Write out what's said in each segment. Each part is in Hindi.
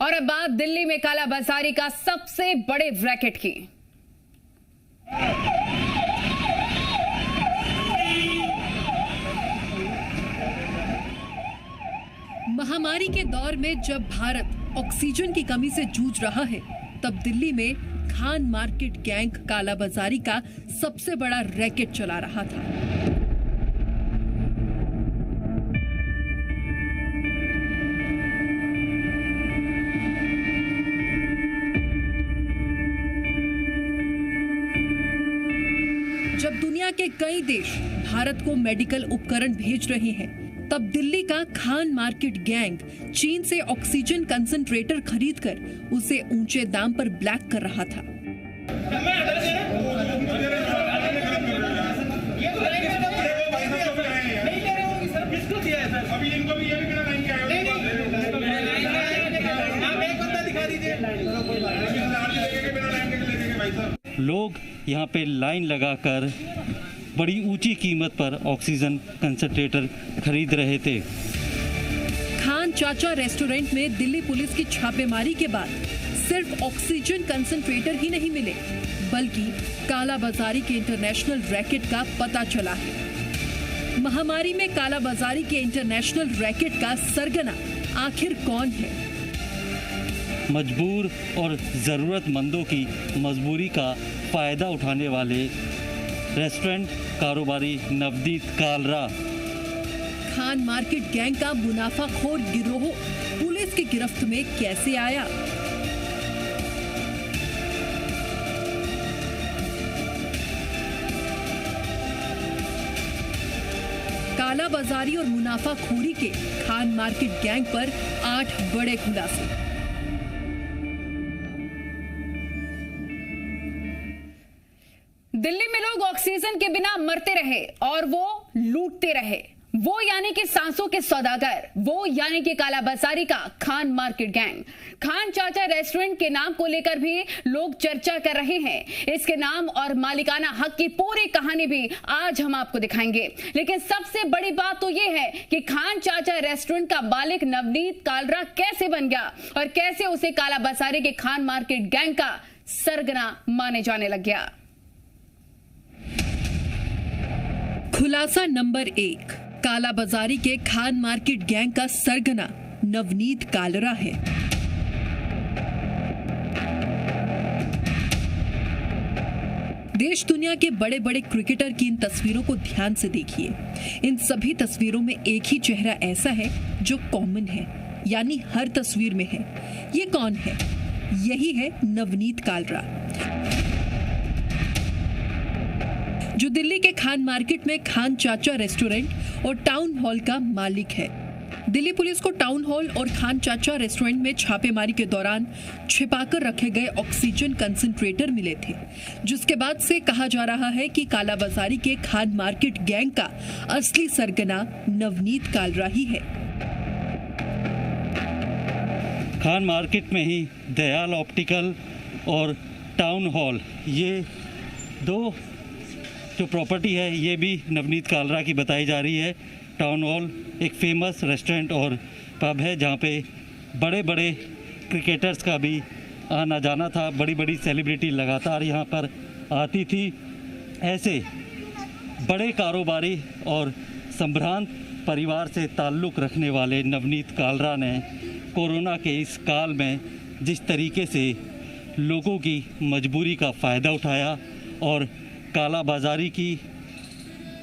और अब बात दिल्ली में कालाबाजारी का सबसे बड़े रैकेट की। महामारी के दौर में जब भारत ऑक्सीजन की कमी से जूझ रहा है, तब दिल्ली में खान मार्केट गैंग कालाबाजारी का सबसे बड़ा रैकेट चला रहा था। जब दुनिया के कई देश भारत को मेडिकल उपकरण भेज रहे हैं, तब दिल्ली का खान मार्केट गैंग चीन से ऑक्सीजन कंसंट्रेटर खरीदकर उसे ऊंचे दाम पर ब्लैक कर रहा था। लोग यहाँ पे लाइन लगाकर बड़ी ऊंची कीमत पर ऑक्सीजन कंसंट्रेटर खरीद रहे थे। खान चाचा रेस्टोरेंट में दिल्ली पुलिस की छापेमारी के बाद सिर्फ ऑक्सीजन कंसंट्रेटर ही नहीं मिले, बल्कि कालाबाजारी के इंटरनेशनल रैकेट का पता चला है। महामारी में कालाबाजारी के इंटरनेशनल रैकेट का सरगना आखिर कौन है? मजबूर और जरूरतमंदों की मजबूरी का फायदा उठाने वाले रेस्टोरेंट कारोबारी नवनीत कालरा। खान मार्केट गैंग का मुनाफाखोर गिरोह पुलिस की गिरफ्त में कैसे आया? कालाबाजारी और मुनाफाखोरी के खान मार्केट गैंग पर 8 बड़े खुलासे। दिल्ली में लोग ऑक्सीजन के बिना मरते रहे और वो लूटते रहे। वो यानी कि सांसों के सौदागर, वो यानी कि कालाबाजारी का खान मार्केट गैंग। खान चाचा रेस्टोरेंट के नाम को लेकर भी लोग चर्चा कर रहे हैं। इसके नाम और मालिकाना हक की पूरी कहानी भी आज हम आपको दिखाएंगे। लेकिन सबसे बड़ी बात तो ये है कि खान चाचा रेस्टोरेंट का मालिक नवनीत कालरा कैसे बन गया और कैसे उसे कालाबाजारी के खान मार्केट गैंग का सरगना माने जाने लग गया। खुलासा नंबर 1, कालाबाजारी के खान मार्केट गैंग का सरगना नवनीत कालरा है। देश दुनिया के बड़े बड़े क्रिकेटर की इन तस्वीरों को ध्यान से देखिए। इन सभी तस्वीरों में एक ही चेहरा ऐसा है जो कॉमन है, यानी हर तस्वीर में है। ये कौन है? यही है नवनीत कालरा, जो दिल्ली के खान मार्केट में खान चाचा रेस्टोरेंट और टाउन हॉल का मालिक है। दिल्ली पुलिस को टाउन हॉल और खान चाचा रेस्टोरेंट में छापेमारी के दौरान छिपाकर रखे गए ऑक्सीजन कंसंट्रेटर मिले थे, जिसके बाद से कहा जा रहा है कि कालाबाजारी के खान मार्केट गैंग का असली सरगना नवनीत कालरा ही है। खान मार्केट में ही दयाल ऑप्टिकल और टाउन हॉल, ये दो जो प्रॉपर्टी है ये भी नवनीत कालरा की बताई जा रही है। टाउन हॉल एक फेमस रेस्टोरेंट और पब है जहाँ पे बड़े बड़े क्रिकेटर्स का भी आना जाना था। बड़ी बड़ी सेलिब्रिटी लगातार यहाँ पर आती थी। ऐसे बड़े कारोबारी और संभ्रांत परिवार से ताल्लुक़ रखने वाले नवनीत कालरा ने कोरोना के इस काल में जिस तरीके से लोगों की मजबूरी का फ़ायदा उठाया और कालाबाजारी की,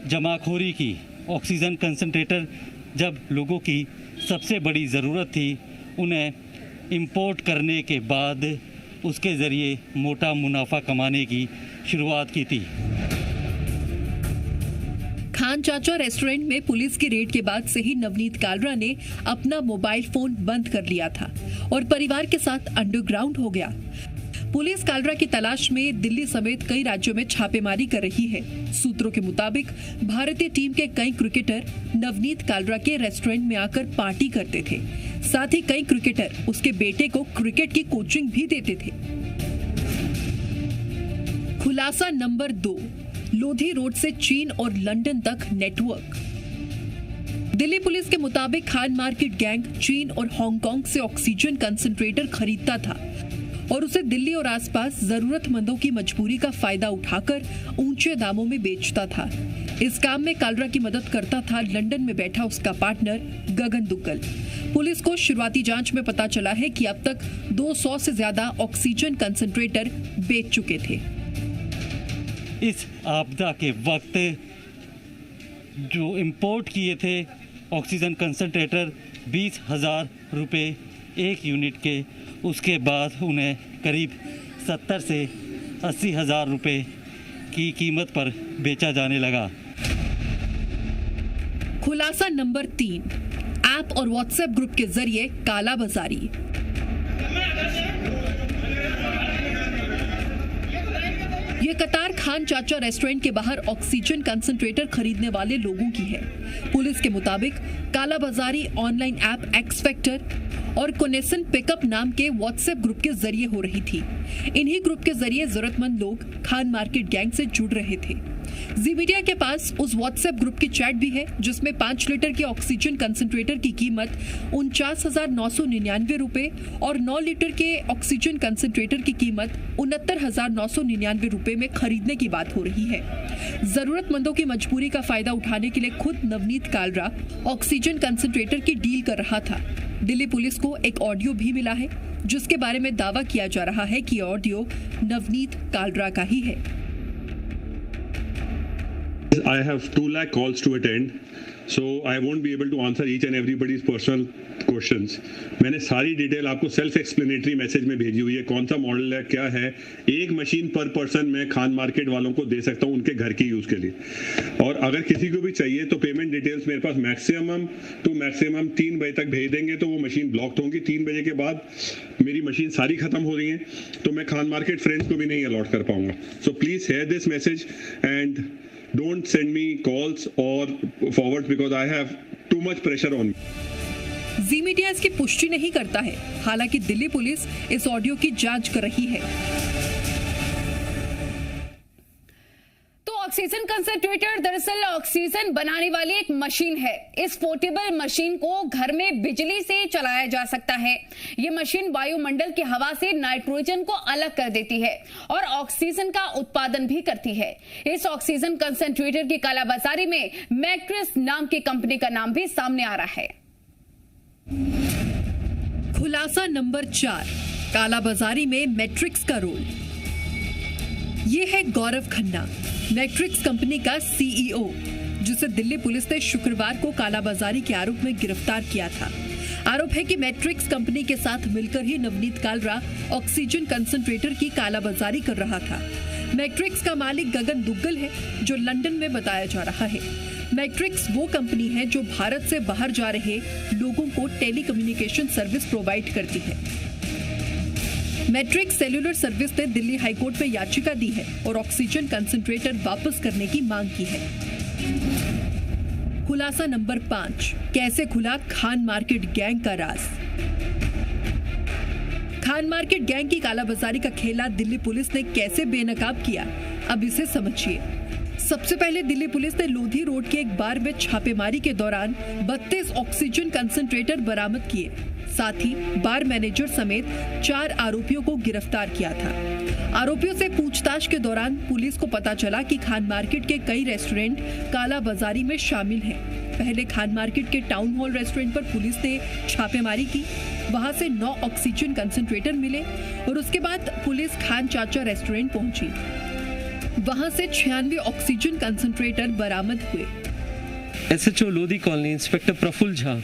जमाखोरी की, ऑक्सीजन कंसंट्रेटर जब लोगों की सबसे बड़ी ज़रूरत थी उन्हें इंपोर्ट करने के बाद उसके ज़रिए मोटा मुनाफा कमाने की शुरुआत की थी। खान चाचा रेस्टोरेंट में पुलिस की रेड के बाद से ही नवनीत कालरा ने अपना मोबाइल फोन बंद कर लिया था और परिवार के साथ अंडरग्राउंड हो गया। पुलिस कालरा की तलाश में दिल्ली समेत कई राज्यों में छापेमारी कर रही है। सूत्रों के मुताबिक भारतीय टीम के कई क्रिकेटर नवनीत कालरा के रेस्टोरेंट में आकर पार्टी करते थे। साथ ही कई क्रिकेटर उसके बेटे को क्रिकेट की कोचिंग भी देते थे। खुलासा नंबर 2, लोधी रोड से चीन और लंदन तक नेटवर्क। दिल्ली पुलिस के मुताबिक खान मार्केट गैंग चीन और हांगकांग से ऑक्सीजन कंसंट्रेटर खरीदता था और उसे दिल्ली और आसपास जरूरतमंदों की मजबूरी का फायदा उठाकर ऊंचे दामों में बेचता था। इस काम में कालरा की मदद करता था लंदन में बैठा उसका पार्टनर गगन दुग्गल। पुलिस को शुरुआती जांच में पता चला है कि अब तक 200 से ज्यादा ऑक्सीजन कंसंट्रेटर बेच चुके थे। इस आपदा के वक्त जो इंपोर्ट किए थे ऑक्सीजन कंसंट्रेटर 20,000 रुपये एक यूनिट के, उसके बाद उन्हें करीब 70 से 80,000 रुपये की कीमत पर बेचा जाने लगा। खुलासा नंबर 3, ऐप और व्हाट्सएप ग्रुप के जरिए काला बाजारी। ये कतार खान चाचा रेस्टोरेंट के बाहर ऑक्सीजन कंसंट्रेटर खरीदने वाले लोगों की है। पुलिस के मुताबिक काला बाजारी ऑनलाइन ऐप एक्स फैक्टर और कोनेसन पिकअप नाम के व्हाट्सएप ग्रुप के जरिए हो रही थी। इन्हीं ग्रुप के जरिए जरूरतमंद लोग खान मार्केट गैंग से जुड़ रहे थे। जी मीडिया के पास उस व्हाट्सएप ग्रुप की चैट भी है जिसमें 5 लीटर के ऑक्सीजन कंसंट्रेटर की कीमत 49,999 रुपए और 9 लीटर के ऑक्सीजन कंसंट्रेटर की कीमत 69,999 रुपए में खरीदने की बात हो रही है। जरूरतमंदों की मजबूरी का फायदा उठाने के लिए खुद नवनीत कालरा ऑक्सीजन कंसंट्रेटर की डील कर रहा था। दिल्ली पुलिस को एक ऑडियो भी मिला है जिसके बारे में दावा किया जा रहा है कि ऑडियो नवनीत कालरा का ही है। I have 2 lakh calls to attend, so I won't be able to answer each and everybody's personal questions. मैंने सारी डिटेल आपको सेल्फ एक्सप्लेनेटरी मैसेज में भेजी हुई है। कौन सा मॉडल है, क्या है, एक मशीन पर पर्सन मैं खान मार्केट वालों को दे सकता हूँ उनके घर की यूज़ के लिए। और अगर किसी को भी चाहिए तो पेमेंट डिटेल्स मेरे पास मैक्सिमम 3 बजे तक भेज देंगे तो वो मशीन ब्लॉक होंगी। 3 बजे के बाद मेरी मशीन सारी खत्म हो रही है तो मैं खान मार्केट फ्रेंड्स को भी नहीं अलॉट कर पाऊंगा। So please hear this message and don't send me calls or forwards because I have too much pressure on me. Zee media इसकी पुष्टि नहीं करता है। हालांकि दिल्ली पुलिस इस ऑडियो की जांच कर रही है। ऑक्सीजन कंसंट्रेटर दरअसल ऑक्सीजन बनाने वाली एक मशीन है। इस पोर्टेबल मशीन को घर में बिजली से चलाया जा सकता है। यह मशीन वायुमंडल की हवा से नाइट्रोजन को अलग कर देती है और ऑक्सीजन का उत्पादन भी करती है। इस ऑक्सीजन कंसंट्रेटर की कालाबाजारी में मैट्रिक्स नाम की कंपनी का नाम भी सामने आ रहा है। खुलासा नंबर 4, कालाबाजारी में मैट्रिक्स का रोल। ये है गौरव खन्ना, मैट्रिक्स कंपनी का सीईओ, जिसे दिल्ली पुलिस ने शुक्रवार को कालाबाजारी के आरोप में गिरफ्तार किया था। आरोप है कि मैट्रिक्स कंपनी के साथ मिलकर ही नवनीत कालरा ऑक्सीजन कंसंट्रेटर की कालाबाजारी कर रहा था। मैट्रिक्स का मालिक गगन दुग्गल है जो लंदन में बताया जा रहा है। मैट्रिक्स वो कंपनी है जो भारत से बाहर जा रहे लोगों को टेलीकम्युनिकेशन सर्विस प्रोवाइड करती है। मैट्रिक्स सेल्यूलर सर्विस ने दिल्ली हाईकोर्ट में याचिका दी है और ऑक्सीजन कंसंट्रेटर वापस करने की मांग की है। खुलासा नंबर 5, कैसे खुला खान मार्केट गैंग का राज। खान मार्केट गैंग की कालाबाजारी का खेला दिल्ली पुलिस ने कैसे बेनकाब किया, अब इसे समझिए। सबसे पहले दिल्ली पुलिस ने लोधी रोड के एक बार में छापेमारी के दौरान 32 ऑक्सीजन कंसंट्रेटर बरामद किए। साथ ही बार मैनेजर समेत 4 आरोपियों को गिरफ्तार किया था। आरोपियों से पूछताछ के दौरान पुलिस को पता चला कि खान मार्केट के कई रेस्टोरेंट कालाबाजारी में शामिल हैं। पहले खान मार्केट के टाउन हॉल रेस्टोरेंट पर पुलिस ने छापेमारी की, वहां से 9 ऑक्सीजन कंसंट्रेटर मिले और उसके बाद पुलिस खान चाचा रेस्टोरेंट पहुंची। वहां से 96 ऑक्सीजन कंसंट्रेटर बरामद हुए। SHO Lodhi colony inspector Praful Jha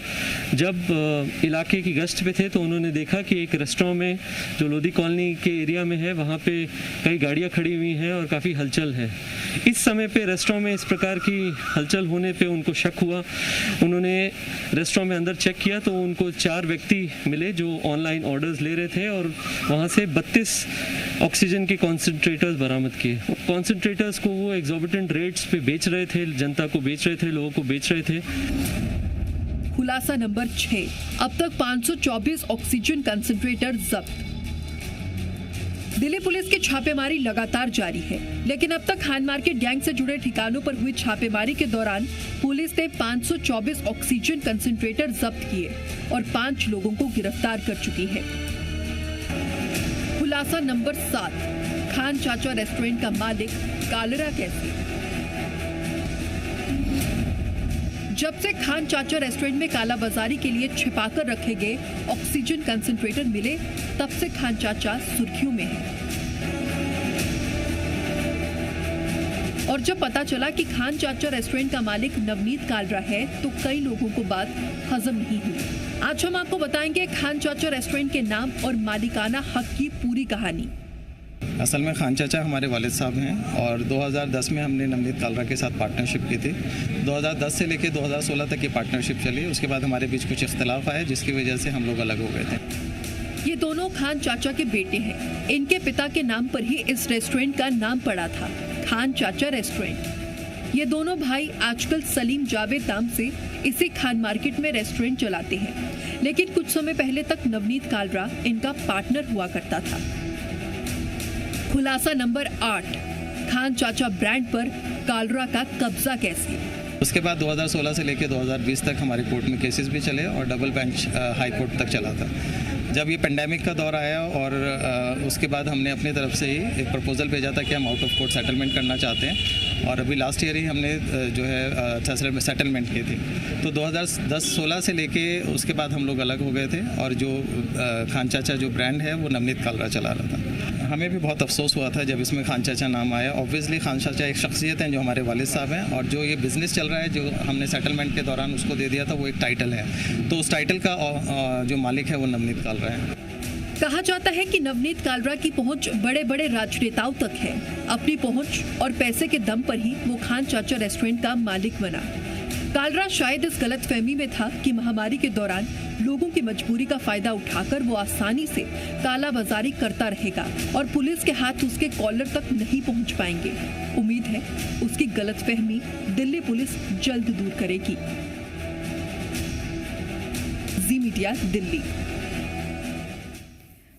जब इलाके की गश्त पे थे तो उन्होंने देखा कि एक रेस्टोरेंट में जो लोधी कॉलोनी के एरिया में है वहाँ पे कई गाड़ियाँ खड़ी हुई हैं और काफ़ी हलचल है। इस समय पे रेस्टोरेंट में इस प्रकार की हलचल होने पे उनको शक हुआ। उन्होंने रेस्टोरेंट में अंदर चेक किया तो उनको 4 व्यक्ति मिले जो ऑनलाइन ऑर्डर्स ले रहे थे और वहाँ से 32 ऑक्सीजन के कॉन्सेंट्रेटर्स बरामद किए। कॉन्सेंट्रेटर्स को वो एग्जॉर्बिटेंट रेट्स पे बेच रहे थे, जनता को बेच रहे थे, लोगों को बेच रहे थे। खुलासा नंबर 6, अब तक 524 ऑक्सीजन कंसंट्रेटर जब्त। दिल्ली पुलिस की छापेमारी लगातार जारी है, लेकिन अब तक खान मार्केट गैंग से जुड़े ठिकानों पर हुई छापेमारी के दौरान पुलिस ने 524 ऑक्सीजन कंसंट्रेटर जब्त किए और 5 लोगों को गिरफ्तार कर चुकी है। खुलासा नंबर 7, खान चाचा रेस्टोरेंट का मालिक कालरा कैसे। जब से खान चाचा रेस्टोरेंट में कालाबाजारी के लिए छिपाकर रखे गए ऑक्सीजन कंसंट्रेटर मिले, तब से खान चाचा सुर्खियों में है। और जब पता चला कि खान चाचा रेस्टोरेंट का मालिक नवनीत कालरा है, तो कई लोगों को बात हजम नहीं हुई। आज हम आपको बताएंगे खान चाचा रेस्टोरेंट के नाम और मालिकाना हक की पूरी कहानी। असल में खान चाचा हमारे वालिद साहब हैं और 2010 में हमने नवनीत कालरा के साथ पार्टनरशिप की थी। 2010 से लेकर 2016 तक ये पार्टनरशिप चली। उसके बाद हमारे बीच कुछ इख्तलाफ आए, जिसकी वजह से हम लोग अलग हो गए थे। ये दोनों खान चाचा के बेटे हैं। इनके पिता के नाम पर ही इस रेस्टोरेंट का नाम पड़ा था, खान चाचा रेस्टोरेंट। ये दोनों भाई आजकल सलीम जावेद नाम से इसी खान मार्केट में रेस्टोरेंट चलाते हैं, लेकिन कुछ समय पहले तक नवनीत कालरा इनका पार्टनर हुआ करता था। खुलासा नंबर 8, खान चाचा ब्रांड पर कालरा का कब्जा कैसे। उसके बाद 2016 से लेकर 2020 तक हमारे कोर्ट में केसेस भी चले और डबल बेंच हाई कोर्ट तक चला था। जब ये पेंडेमिक का दौर आया और उसके बाद हमने अपनी तरफ से ही एक प्रपोजल भेजा था कि हम आउट ऑफ कोर्ट सेटलमेंट करना चाहते हैं, और अभी लास्ट ईयर ही हमने जो है सेटलमेंट की थी। तो 2010-16 से लेके उसके बाद हम लोग अलग हो गए थे और जो खान चाचा जो ब्रांड है वो नवनीत कालरा चला रहा था। हमें भी बहुत अफसोस हुआ था जब इसमें खान चाचा नाम आया। ऑब्वियसली खान चाचा एक शख्सियत हैं जो हमारे वालिद साहब हैं, और जो ये बिज़नेस चल रहा है जो हमने सेटलमेंट के दौरान उसको दे दिया था वो एक टाइटल है। तो उस टाइटल का जो मालिक है वो नवनीत कालरा है। कहा जाता है कि नवनीत कालरा की पहुंच बड़े बड़े राजनेताओं तक है। अपनी पहुंच और पैसे के दम पर ही वो खान चाचा रेस्टोरेंट का मालिक बना। कालरा शायद इस गलतफहमी में था कि महामारी के दौरान लोगों की मजबूरी का फायदा उठाकर वो आसानी से कालाबाजारी करता रहेगा और पुलिस के हाथ उसके कॉलर तक नहीं पहुंच पाएंगे। उम्मीद है उसकी गलतफहमी दिल्ली पुलिस जल्द दूर करेगी। जी मीडिया, दिल्ली।